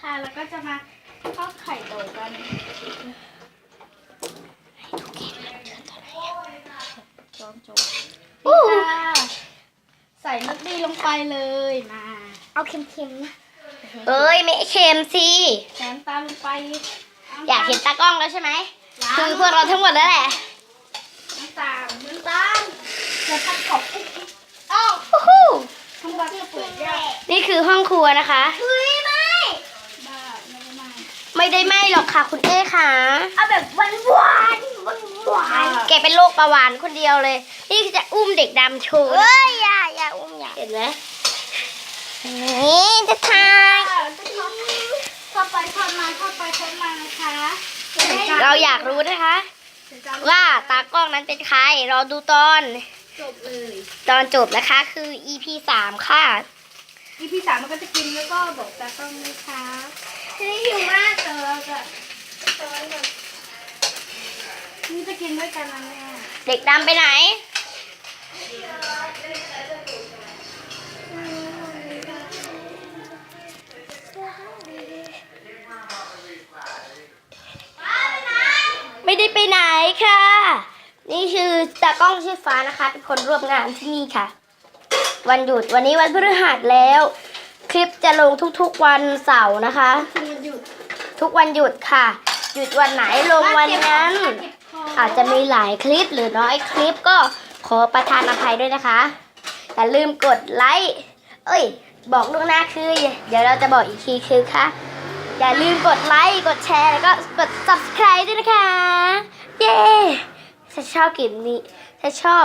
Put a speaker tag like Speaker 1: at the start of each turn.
Speaker 1: ค่ะแล้วก็จะมาทอดไข่โตกันจอมโจนี่ค่ะใส่รสดีลงไปเลยมา
Speaker 2: เอาเค็มๆนะเอ้ยไม่เค็มสิ
Speaker 1: ใส่น้ำตาลลงไป
Speaker 2: อยากเห็นตากล้องแล้วใช่ไหมคือพวกเราทั้งหมดแล้วแหละ
Speaker 1: น้ำตาลเดี๋ยวผัดกรอบอ้าว
Speaker 2: ฮู้ฮู้
Speaker 1: ทำแบบเปิดยาก
Speaker 2: นี่คือห้องครัวนะคะ
Speaker 1: บ้าไม่ได้
Speaker 2: ไม่ได้ไหมหรอกค่ะคุณเอ๊ค่ะ
Speaker 1: เอาแบบหวาน
Speaker 2: แกเป็นโรคเบาหวานคนเดียวเลย นี่จะอุ้มเด็กดำโชว์เอ้ยอย่าอุ้มอย่าเห็นไหมนี่จะทาย
Speaker 1: ทอดไปทอดมานะคะ
Speaker 2: เราอยากรู้นะคะ ว่าตากล้องนั้นเป็นใครรอดูตอน
Speaker 1: จบเลย
Speaker 2: ตอนจบนะคะคือ EP 3 ค่ะ
Speaker 1: EP 3มันก็จะกินแล้วก็บอกตากล้องนะคะหิวมากเจอจะนี่จะกินด้วยกันนะแม่
Speaker 2: เด็กดำไปไหน ไม่ได้ไปไหนค่ะ นี่คือตากล้องชื่อฟ้านะคะ เป็นคนร่วมงานที่นี่ค่ะ วันหยุดวันนี้วันพฤหัสแล้ว คลิปจะลงทุกๆวันเสาร์นะคะ
Speaker 1: มันหยุด
Speaker 2: ทุกวันหยุดค่ะ หยุดวันไหนลงวันนั้น อาจจะมีหลายคลิปหรือน้อยคลิปก็ขอประทานอภัยด้วยนะคะ อย่าลืมกดไลค์บอกล่วงหน้าคือ เดี๋ยวเราจะบอกอีกทีคือค่ะ อย่าลืมกดไลค์กดแชร์แล้วก็กด subscribe ด้วยนะคะ เย้ถ้าชอบคลิปนี้ถ้าชอบ